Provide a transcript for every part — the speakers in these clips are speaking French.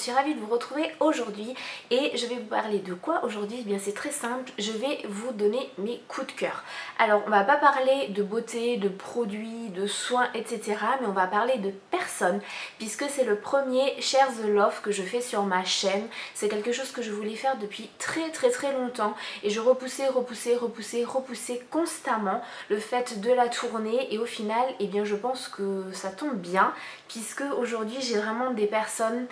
suis ravie de vous retrouver aujourd'hui et je vais vous parler de quoi aujourd'hui? Eh bien c'est très simple, je vais vous donner mes coups de cœur. Alors on va pas parler de beauté, de produits, de soins, etc. mais on va parler de personnes puisque c'est le premier Share the Love que je fais sur ma chaîne. C'est quelque chose que je voulais faire depuis très longtemps et je repoussais constamment le fait de la tourner et au final eh bien je pense que ça tombe bien puisque aujourd'hui j'ai vraiment des personnes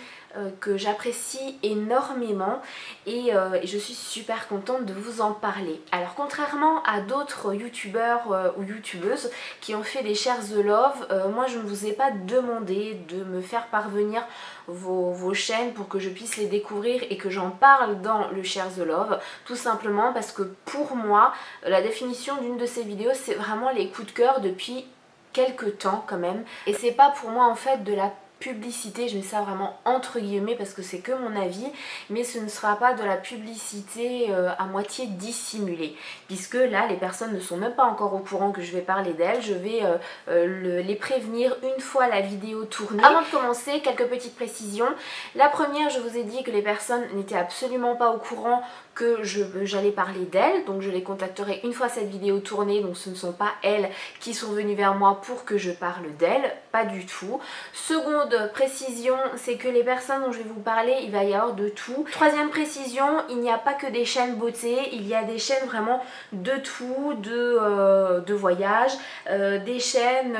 que j'apprécie énormément et je suis super contente de vous en parler. Alors contrairement à d'autres youtubeurs ou youtubeuses qui ont fait des Share the Love, moi je ne vous ai pas demandé de me faire parvenir vos chaînes pour que je puisse les découvrir et que j'en parle dans le Share the Love, tout simplement parce que pour moi la définition d'une de ces vidéos c'est vraiment les coups de cœur depuis quelques temps quand même, et c'est pas pour moi en fait de la publicité, je mets ça vraiment entre guillemets parce que c'est que mon avis, mais ce ne sera pas de la publicité à moitié dissimulée, puisque là les personnes ne sont même pas encore au courant que je vais parler d'elles, je vais les prévenir une fois la vidéo tournée. Avant de commencer, quelques petites précisions. La première, je vous ai dit que les personnes n'étaient absolument pas au courant que j'allais parler d'elles, donc je les contacterai une fois cette vidéo tournée, donc ce ne sont pas elles qui sont venues vers moi pour que je parle d'elles, pas du tout. Seconde précision, c'est que les personnes dont je vais vous parler, il va y avoir de tout. Troisième précision, il n'y a pas que des chaînes beauté, il y a des chaînes vraiment de tout, de voyage, des chaînes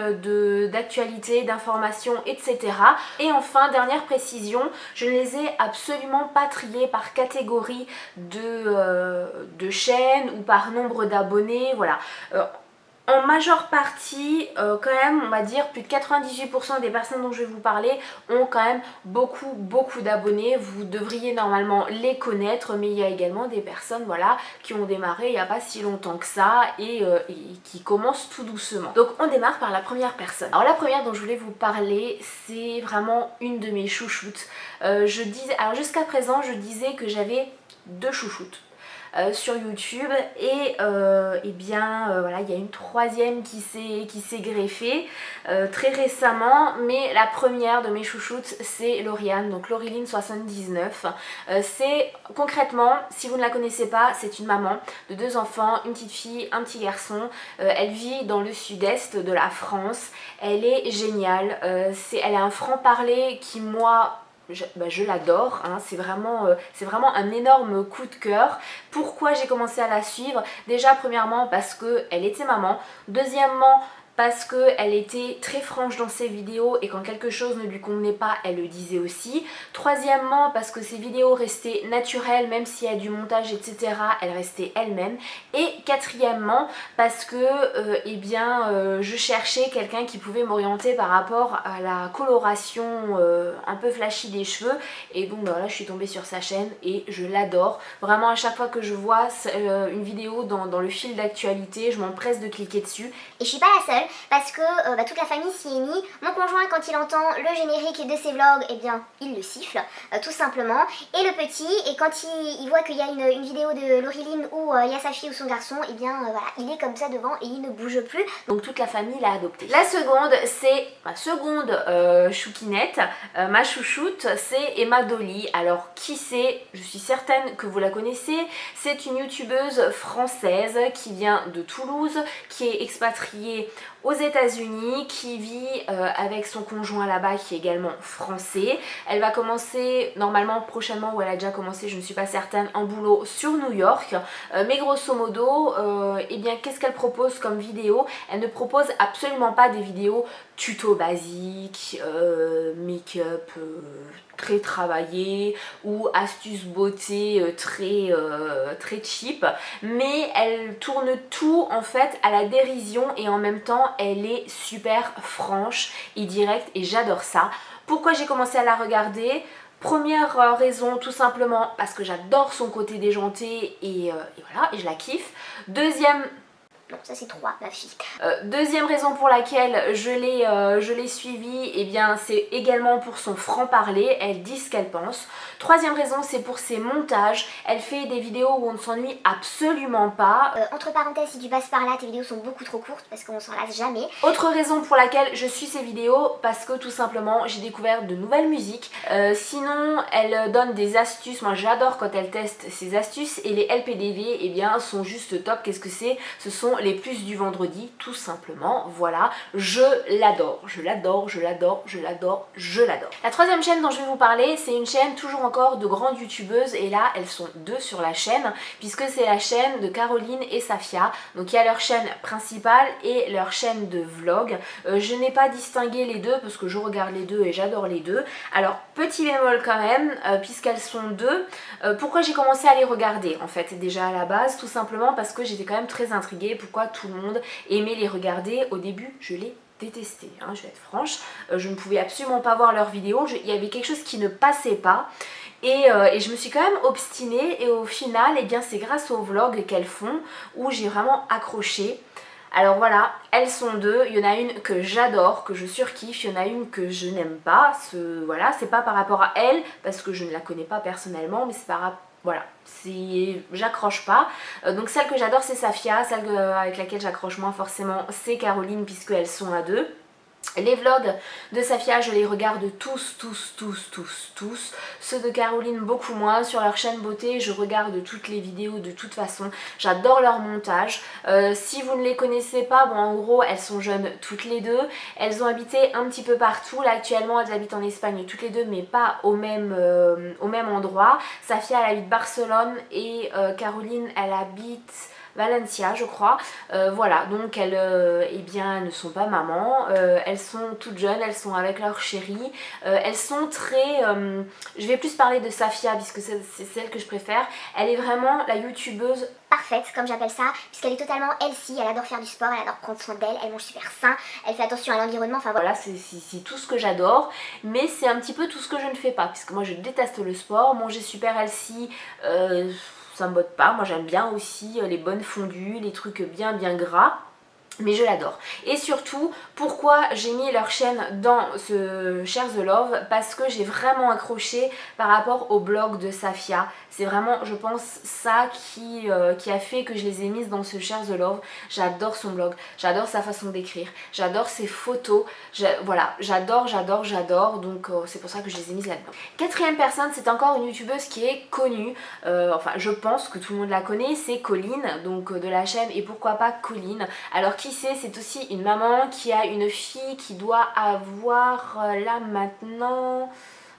d'actualité, d'information, etc. Et enfin, dernière précision, je ne les ai absolument pas triées par catégorie de chaînes ou par nombre d'abonnés, voilà. En majeure partie, quand même, on va dire plus de 98% des personnes dont je vais vous parler ont quand même beaucoup d'abonnés. Vous devriez normalement les connaître, mais il y a également des personnes voilà, qui ont démarré il n'y a pas si longtemps que ça et qui commencent tout doucement. Donc on démarre par la première personne. Alors la première dont je voulais vous parler, c'est vraiment une de mes chouchoutes. Alors jusqu'à présent, je disais que j'avais deux chouchoutes. Sur YouTube et bien voilà, il y a une troisième qui s'est greffée très récemment, mais la première de mes chouchoutes c'est Lauriane, donc Lauriline79. C'est concrètement, si vous ne la connaissez pas, c'est une maman de deux enfants, une petite fille, un petit garçon. Elle vit dans le sud-est de la France, elle est géniale, elle a un franc-parler qui moi je l'adore, hein. C'est vraiment un énorme coup de cœur. Pourquoi j'ai commencé à la suivre? Déjà premièrement parce qu'elle était maman, deuxièmement parce qu'elle était très franche dans ses vidéos et quand quelque chose ne lui convenait pas, elle le disait aussi. Troisièmement, parce que ses vidéos restaient naturelles, même s'il y a du montage, etc., elle restait elle-même. Et quatrièmement, parce que je cherchais quelqu'un qui pouvait m'orienter par rapport à la coloration un peu flashy des cheveux. Et donc voilà, je suis tombée sur sa chaîne et je l'adore. Vraiment, à chaque fois que je vois une vidéo dans le fil d'actualité, je m'empresse de cliquer dessus. Et je suis pas la seule parce que toute la famille s'y est mis. Mon conjoint, quand il entend le générique de ses vlogs, eh bien il le siffle tout simplement. Et le petit, et quand il voit qu'il y a une vidéo de Lauriline où il y a sa fille ou son garçon, eh bien voilà, il est comme ça devant et il ne bouge plus. Donc toute la famille l'a adopté. La seconde, c'est ma seconde chouquinette, ma chouchoute, c'est Emma Dolly. Alors qui c'est? Je suis certaine que vous la connaissez. C'est une youtubeuse française qui vient de Toulouse, qui est expatriée aux États-Unis, qui vit avec son conjoint là-bas qui est également français. Elle va commencer normalement prochainement, ou elle a déjà commencé, je ne suis pas certaine, un boulot sur New York. Mais grosso modo, eh bien qu'est-ce qu'elle propose comme vidéo? Elle ne propose absolument pas des vidéos tuto basiques, make-up très travaillées ou astuces beauté très cheap, mais elle tourne tout en fait à la dérision et en même temps elle est super franche et directe et j'adore ça. Pourquoi j'ai commencé à la regarder? Première raison, tout simplement parce que j'adore son côté déjanté et voilà, et je la kiffe. Deuxième Bon, ça c'est 3, ma fille. Deuxième raison pour laquelle je l'ai suivie, eh bien c'est également pour son franc-parler, elle dit ce qu'elle pense. Troisième raison, c'est pour ses montages, elle fait des vidéos où on ne s'ennuie absolument pas. Entre parenthèses, si tu passes par là, tes vidéos sont beaucoup trop courtes parce qu'on s'en lasse jamais. Autre raison pour laquelle je suis ses vidéos, parce que tout simplement j'ai découvert de nouvelles musiques. Sinon elle donne des astuces, moi j'adore quand elle teste ses astuces, et les LPDV eh bien sont juste top. Qu'est-ce que c'est? Ce sont les plus du vendredi, tout simplement. Voilà, je l'adore, je l'adore, je l'adore, je l'adore, je l'adore. La troisième chaîne dont je vais vous parler, c'est une chaîne toujours encore de grandes youtubeuses, et là elles sont deux sur la chaîne puisque c'est la chaîne de Caroline et Safia. Donc il y a leur chaîne principale et leur chaîne de vlog. Je n'ai pas distingué les deux parce que je regarde les deux et j'adore les deux. Alors petit bémol quand même, puisqu'elles sont deux, pourquoi j'ai commencé à les regarder en fait déjà à la base? Tout simplement parce que j'étais quand même très intriguée pourquoi tout le monde aimait les regarder. Au début je les détesté, hein, je vais être franche, je ne pouvais absolument pas voir leurs vidéos, il y avait quelque chose qui ne passait pas. Et je me suis quand même obstinée, et au final eh bien c'est grâce aux vlogs qu'elles font où j'ai vraiment accroché. Alors voilà, elles sont deux, il y en a une que j'adore, que je surkiffe, il y en a une que je n'aime pas, voilà, c'est pas par rapport à elle, parce que je ne la connais pas personnellement, mais c'est par rapport... Voilà, j'accroche pas. Donc celle que j'adore c'est Safia, celle avec laquelle j'accroche moins forcément c'est Caroline puisqu'elles sont à deux. Les vlogs de Safia je les regarde tous. Ceux de Caroline beaucoup moins. Sur leur chaîne beauté je regarde toutes les vidéos de toute façon. J'adore leur montage. Si vous ne les connaissez pas, bon en gros elles sont jeunes toutes les deux. Elles ont habité un petit peu partout. Là actuellement elles habitent en Espagne toutes les deux mais pas au même endroit. Safia elle habite Barcelone et Caroline elle habite... Valencia je crois, voilà donc elles eh bien, ne sont pas mamans, elles sont toutes jeunes, elles sont avec leur chéri, elles sont très, je vais plus parler de Safia puisque c'est celle que je préfère, elle est vraiment la youtubeuse parfaite comme j'appelle ça, puisqu'elle est totalement healthy, elle adore faire du sport, elle adore prendre soin d'elle, elle mange super sain, elle fait attention à l'environnement, enfin voilà. C'est tout ce que j'adore, mais c'est un petit peu tout ce que je ne fais pas, puisque moi je déteste le sport, manger super healthy, ça me botte pas. Moi j'aime bien aussi les bonnes fondues, les trucs bien gras. Mais je l'adore. Et surtout, pourquoi j'ai mis leur chaîne dans ce Share the Love? Parce que j'ai vraiment accroché par rapport au blog de Safia. C'est vraiment, je pense, ça qui a fait que je les ai mises dans ce Share the Love. J'adore son blog, j'adore sa façon d'écrire, j'adore ses photos. Voilà, j'adore. Donc c'est pour ça que je les ai mises là-dedans. Quatrième personne, c'est encore une youtubeuse qui est connue. Enfin, je pense que tout le monde la connaît. C'est Colline, donc de la chaîne Et pourquoi pas Colline. Alors qui c'est aussi une maman qui a une fille qui doit avoir là maintenant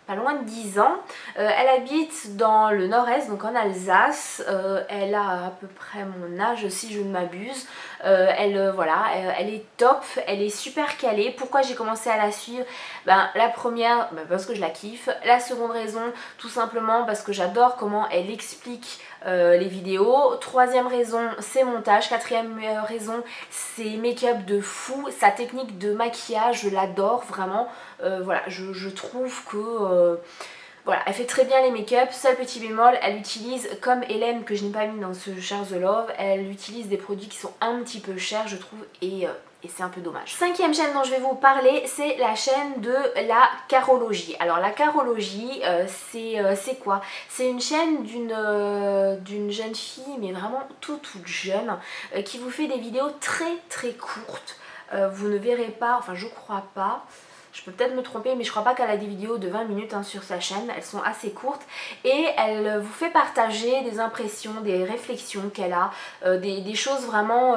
pas loin de 10 ans. Elle habite dans le nord-est, donc en Alsace. Elle a à peu près mon âge si je ne m'abuse. Voilà, elle est top, elle est super calée. Pourquoi j'ai commencé à la suivre? La première, parce que je la kiffe. La seconde raison, tout simplement parce que j'adore comment elle explique les vidéos. Troisième raison, ses montages. Quatrième raison, ses make-up de fou. Sa technique de maquillage, je l'adore vraiment. Voilà, je trouve que... voilà, elle fait très bien les make-up. Seul petit bémol, elle utilise, comme Hélène que je n'ai pas mis dans ce Share the Love, elle utilise des produits qui sont un petit peu chers je trouve, et c'est un peu dommage. Cinquième chaîne dont je vais vous parler, c'est la chaîne de la carologie. Alors la carologie, c'est quoi? C'est une chaîne d'une jeune fille, mais vraiment toute jeune, qui vous fait des vidéos très courtes. Vous ne verrez pas, enfin je crois pas, je peux peut-être me tromper, mais je crois pas qu'elle a des vidéos de 20 minutes sur sa chaîne. Elles sont assez courtes et elle vous fait partager des impressions, des réflexions qu'elle a, des choses vraiment...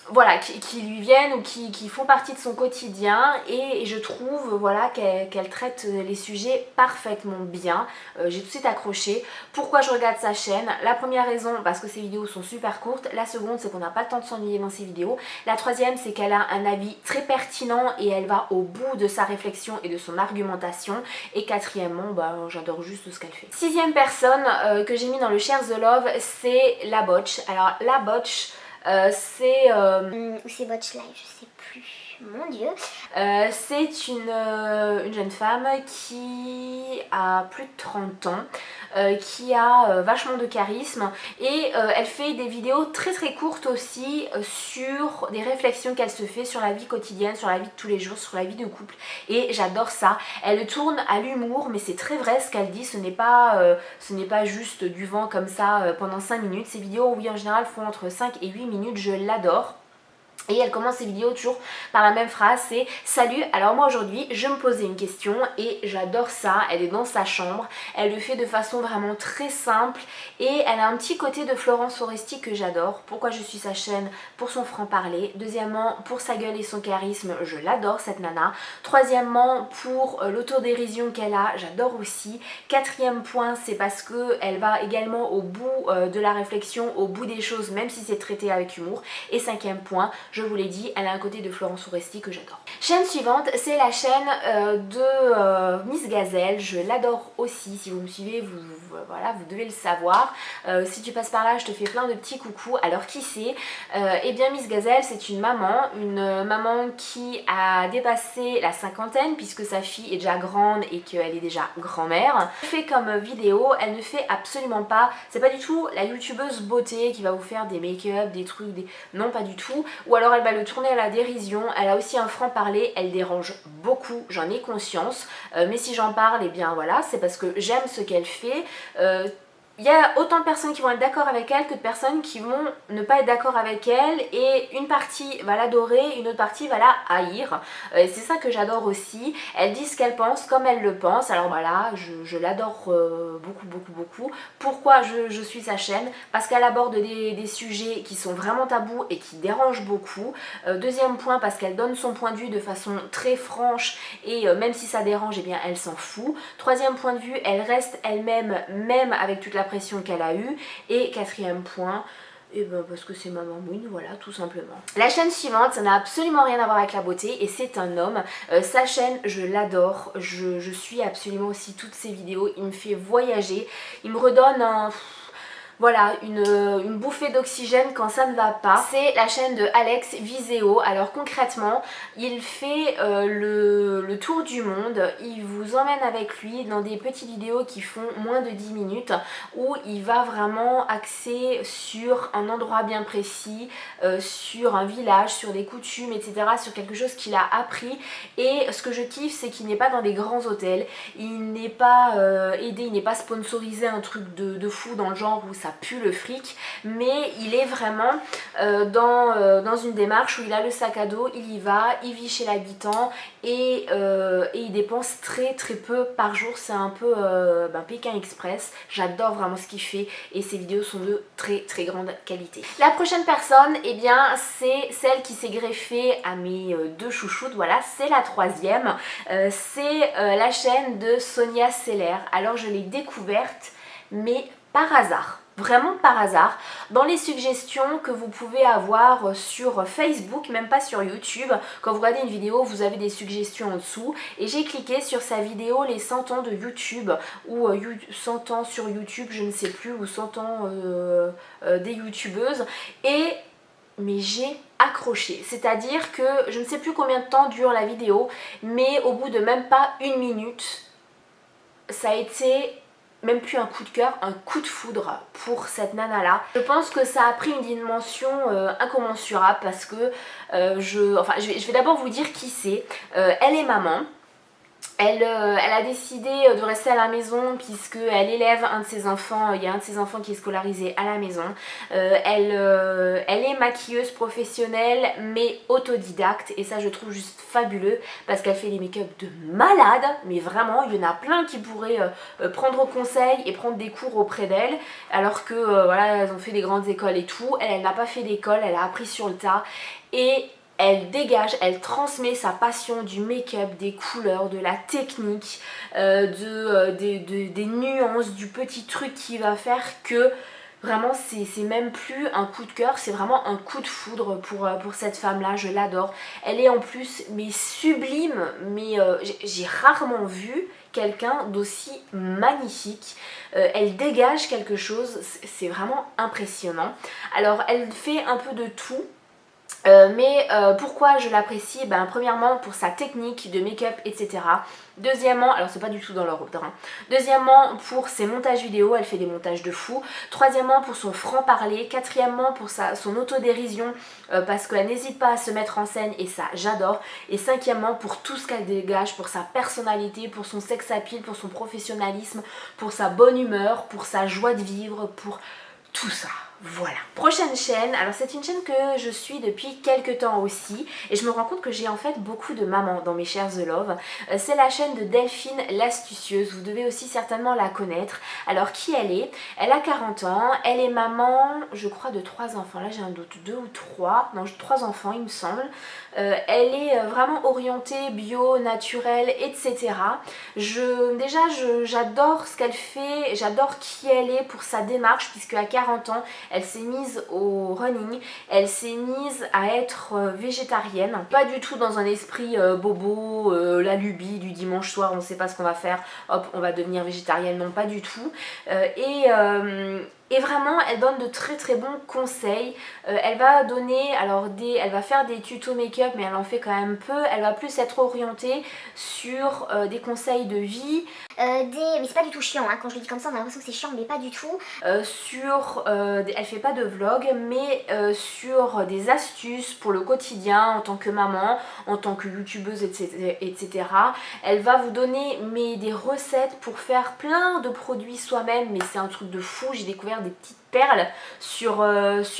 voilà, qui lui viennent ou qui font partie de son quotidien, et je trouve voilà, qu'elle traite les sujets parfaitement bien. J'ai tout de suite accroché. Pourquoi je regarde sa chaîne? La première raison, parce que ses vidéos sont super courtes. La seconde, c'est qu'on n'a pas le temps de s'ennuyer dans ses vidéos. La troisième, c'est qu'elle a un avis très pertinent et elle va au bout de sa réflexion et de son argumentation. Et quatrièmement, j'adore juste ce qu'elle fait. Sixième personne que j'ai mis dans le Share the Love, c'est La Botch. Alors La Botch... c'est... Ou c'est Botch Live, je sais plus. Mon Dieu. C'est une jeune femme qui a plus de 30 ans, qui a vachement de charisme et elle fait des vidéos très très courtes aussi sur des réflexions qu'elle se fait sur la vie quotidienne, sur la vie de tous les jours, sur la vie de couple, et j'adore ça. Elle tourne à l'humour, mais c'est très vrai ce qu'elle dit, ce n'est pas juste du vent comme ça pendant 5 minutes. Ces vidéos, oui, en général font entre 5 et 8 minutes, je l'adore. Et elle commence ses vidéos toujours par la même phrase, c'est « Salut, alors moi aujourd'hui je me posais une question » et j'adore ça. Elle est dans sa chambre, elle le fait de façon vraiment très simple et elle a un petit côté de Florence Foresti que j'adore. Pourquoi je suis sa chaîne? Pour son franc-parler. Deuxièmement, pour sa gueule et son charisme, je l'adore cette nana. Troisièmement, pour l'autodérision qu'elle a, j'adore aussi. Quatrième point, c'est parce qu'elle va également au bout de la réflexion, au bout des choses, même si c'est traité avec humour. Et cinquième point, je vous l'ai dit, elle a un côté de Florence Foresti que j'adore. Chaîne suivante, c'est la chaîne de Miss Gazelle. Je l'adore aussi. Si vous me suivez, voilà, vous devez le savoir. Si tu passes par là, je te fais plein de petits coucous. Alors qui c'est? Eh bien Miss Gazelle, c'est une maman qui a dépassé la cinquantaine puisque sa fille est déjà grande et qu'elle est déjà grand-mère. Elle fait comme vidéo, elle ne fait absolument pas, c'est pas du tout la youtubeuse beauté qui va vous faire des make-up, des trucs, non pas du tout. Ou alors elle va le tourner à la dérision. Elle a aussi un franc-parler, elle dérange beaucoup, j'en ai conscience, mais si j'en parle, eh bien voilà, c'est parce que j'aime ce qu'elle fait. Il y a autant de personnes qui vont être d'accord avec elle que de personnes qui vont ne pas être d'accord avec elle, et une partie va l'adorer, une autre partie va la haïr. C'est ça que j'adore aussi. Elle dit ce qu'elle pense comme elle le pense. Alors voilà, je l'adore beaucoup. Pourquoi je suis sa chaîne? Parce qu'elle aborde des sujets qui sont vraiment tabous et qui dérangent beaucoup. Deuxième point, parce qu'elle donne son point de vue de façon très franche et même si ça dérange, eh bien elle s'en fout. Troisième point de vue, elle reste elle-même, même avec toute la pression qu'elle a eue. Et quatrième point, et ben parce que c'est ma mamouine, voilà, tout simplement. La chaîne suivante, ça n'a absolument rien à voir avec la beauté et c'est un homme. Sa chaîne, je l'adore, je suis absolument aussi toutes ses vidéos, il me fait voyager, il me redonne un... Voilà, une bouffée d'oxygène quand ça ne va pas. C'est la chaîne de Alex Viseo. Alors concrètement, il fait le tour du monde. Il vous emmène avec lui dans des petites vidéos qui font moins de 10 minutes où il va vraiment axer sur un endroit bien précis, sur un village, sur des coutumes, etc. Sur quelque chose qu'il a appris. Et ce que je kiffe, c'est qu'il n'est pas dans des grands hôtels. Il n'est pas aidé, il n'est pas sponsorisé un truc de fou dans le genre où ça pue le fric, mais il est vraiment dans une démarche où il a le sac à dos, il y va, il vit chez l'habitant et il dépense très peu par jour. C'est un peu Pékin Express. J'adore vraiment ce qu'il fait et ses vidéos sont de très grande qualité. La prochaine personne, eh bien c'est celle qui s'est greffée à mes deux chouchoutes. Voilà, c'est la troisième. C'est la chaîne de Sonia Seller. Alors je l'ai découverte mais par hasard. Vraiment par hasard, dans les suggestions que vous pouvez avoir sur Facebook, même pas sur YouTube. Quand vous regardez une vidéo, vous avez des suggestions en dessous et j'ai cliqué sur sa vidéo les 100 ans de YouTube ou 100 ans sur YouTube, je ne sais plus, ou 100 ans des youtubeuses, et mais j'ai accroché, c'est-à-dire que je ne sais plus combien de temps dure la vidéo, mais au bout de même pas une minute, ça a été même plus un coup de cœur, un coup de foudre pour cette nana là. Je pense que ça a pris une dimension incommensurable parce que je vais d'abord vous dire qui c'est. Elle est maman. Elle a décidé de rester à la maison puisqu'elle élève un de ses enfants, il y a un de ses enfants qui est scolarisé à la maison. Elle est maquilleuse professionnelle mais autodidacte et ça je trouve juste fabuleux parce qu'elle fait des make-up de malade, mais vraiment il y en a plein qui pourraient prendre conseil et prendre des cours auprès d'elle alors que voilà, elles ont fait des grandes écoles et tout. Elle n'a pas fait d'école, elle a appris sur le tas et elle dégage, elle transmet sa passion du make-up, des couleurs, de la technique, des nuances, du petit truc qui va faire que vraiment c'est même plus un coup de cœur, c'est vraiment un coup de foudre pour cette femme là, je l'adore. Elle est en plus mais sublime, mais j'ai rarement vu quelqu'un d'aussi magnifique. Elle dégage quelque chose, c'est vraiment impressionnant. Alors elle fait un peu de tout. Pourquoi je l'apprécie? Premièrement pour sa technique de make-up, etc. Deuxièmement, alors c'est pas du tout dans l'ordre, hein. Deuxièmement pour ses montages vidéo, elle fait des montages de fou. Troisièmement pour son franc-parler. Quatrièmement pour son autodérision, parce qu'elle n'hésite pas à se mettre en scène et ça j'adore. Et cinquièmement pour tout ce qu'elle dégage, pour sa personnalité, pour son sex appeal, pour son professionnalisme, pour sa bonne humeur, pour sa joie de vivre, pour tout ça. Voilà. Prochaine chaîne, alors c'est une chaîne que je suis depuis quelques temps aussi et je me rends compte que j'ai en fait beaucoup de mamans dans mes chers The Love. C'est la chaîne de Delphine l'astucieuse, vous devez aussi certainement la connaître. Alors qui elle est? Elle a 40 ans, elle est maman je crois de 3 enfants, là j'ai un doute, 2 ou 3, non 3 enfants il me semble. Elle est vraiment orientée bio, naturelle, etc. J'adore ce qu'elle fait, j'adore qui elle est pour sa démarche puisque à 40 ans elle s'est mise au running, elle s'est mise à être végétarienne, pas du tout dans un esprit bobo, la lubie du dimanche soir, on ne sait pas ce qu'on va faire, hop on va devenir végétarienne, non pas du tout. Et vraiment elle donne de très très bons conseils. Elle va donner, elle va faire des tutos make-up mais elle en fait quand même peu. Elle va plus être orientée sur des conseils de vie. Mais c'est pas du tout chiant, hein. Quand je le dis comme ça on a l'impression que c'est chiant mais pas du tout. Elle fait pas de vlog mais sur des astuces pour le quotidien en tant que maman, en tant que youtubeuse, etc. Elle va vous donner des recettes pour faire plein de produits soi-même, mais c'est un truc de fou. J'ai découvert des petites perles sur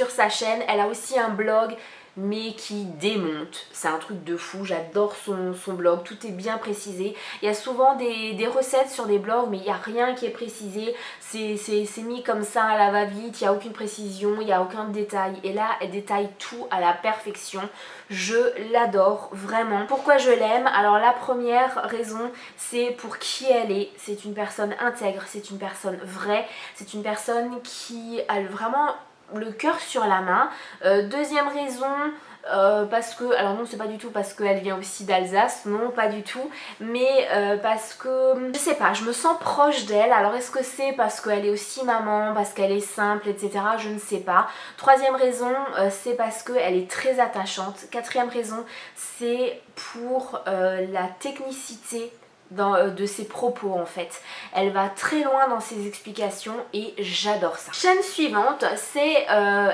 sa chaîne. Elle a aussi un blog mais qui démonte, c'est un truc de fou, j'adore son blog, tout est bien précisé. Il y a souvent des recettes sur des blogs mais il n'y a rien qui est précisé, c'est mis comme ça à la va-vite, il n'y a aucune précision, il n'y a aucun détail, et là elle détaille tout à la perfection. Je l'adore vraiment. Pourquoi je l'aime? Alors la première raison c'est pour qui elle est. C'est une personne intègre, c'est une personne vraie, c'est une personne qui a vraiment le cœur sur la main. Deuxième raison, parce que, alors non c'est pas du tout parce qu'elle vient aussi d'Alsace, non pas du tout, mais parce que, je sais pas, je me sens proche d'elle. Alors est-ce que c'est parce qu'elle est aussi maman, parce qu'elle est simple, etc. Je ne sais pas. Troisième raison, c'est parce qu'elle est très attachante. Quatrième raison, c'est pour la technicité de ses propos en fait. Elle va très loin dans ses explications et j'adore ça. Chaîne suivante, c'est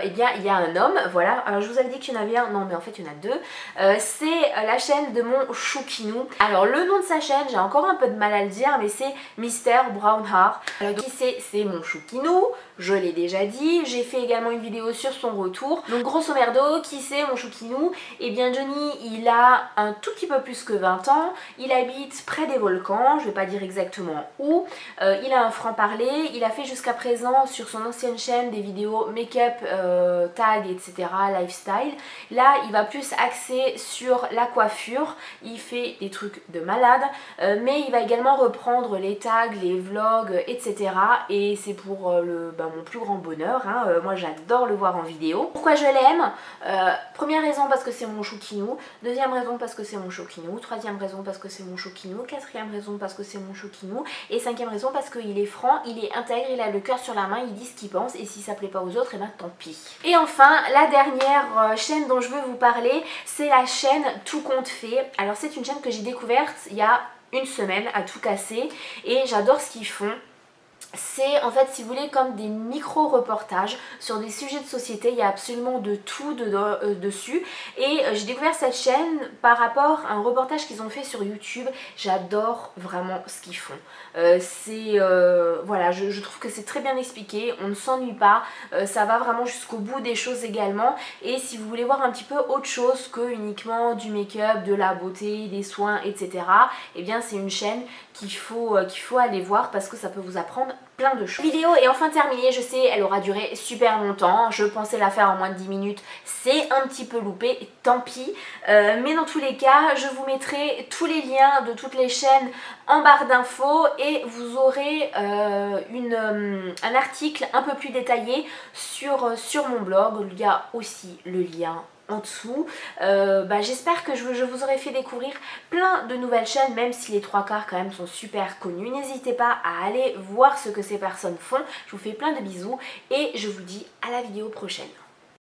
eh bien il y a un homme, voilà. Alors je vous avais dit qu'il y en avait un, non mais en fait il y en a deux. C'est la chaîne de mon chouquinou. Alors le nom de sa chaîne, j'ai encore un peu de mal à le dire, mais c'est Mister Brownheart. Alors qui c'est mon chouquinou, je l'ai déjà dit. J'ai fait également une vidéo sur son retour. Donc grosso merdo, qui c'est mon chouquinou? Eh bien Johnny, il a un tout petit peu plus que 20 ans, il habite près des volcans, je vais pas dire exactement où. Il a un franc-parler, il a fait jusqu'à présent sur son ancienne chaîne des vidéos make-up, tag, etc, lifestyle. Là il va plus axer sur la coiffure, il fait des trucs de malade, mais il va également reprendre les tags, les vlogs, etc. Et c'est pour mon plus grand bonheur, hein. Moi j'adore le voir en vidéo. Pourquoi je l'aime? Première raison parce que c'est mon chouquinou, deuxième raison parce que c'est mon chouquinou, troisième raison parce que c'est mon chouquinou, quatrième raison parce que c'est mon chouquinou, et cinquième raison parce qu'il est franc, il est intègre, il a le cœur sur la main, il dit ce qu'il pense, et si ça plaît pas aux autres, et ben tant pis. Et enfin, la dernière chaîne dont je veux vous parler, c'est la chaîne Tout compte fait. Alors c'est une chaîne que j'ai découverte il y a une semaine à tout casser, et j'adore ce qu'ils font. C'est en fait, si vous voulez, comme des micro-reportages sur des sujets de société. Il y a absolument de tout dessus. Et j'ai découvert cette chaîne par rapport à un reportage qu'ils ont fait sur YouTube. J'adore vraiment ce qu'ils font. Voilà, je trouve que c'est très bien expliqué. On ne s'ennuie pas. Ça va vraiment jusqu'au bout des choses également. Et si vous voulez voir un petit peu autre chose que uniquement du make-up, de la beauté, des soins, etc. Eh bien, c'est une chaîne qu'il faut aller voir parce que ça peut vous apprendre plein de choses. La vidéo est enfin terminée, je sais, elle aura duré super longtemps, je pensais la faire en moins de 10 minutes, c'est un petit peu loupé, tant pis, mais dans tous les cas, je vous mettrai tous les liens de toutes les chaînes en barre d'infos et vous aurez un article un peu plus détaillé sur mon blog. Il y a aussi le lien en dessous. J'espère que je vous aurai fait découvrir plein de nouvelles chaînes, même si les trois quarts quand même sont super connus. N'hésitez pas à aller voir ce que ces personnes font. Je vous fais plein de bisous et je vous dis à la vidéo prochaine.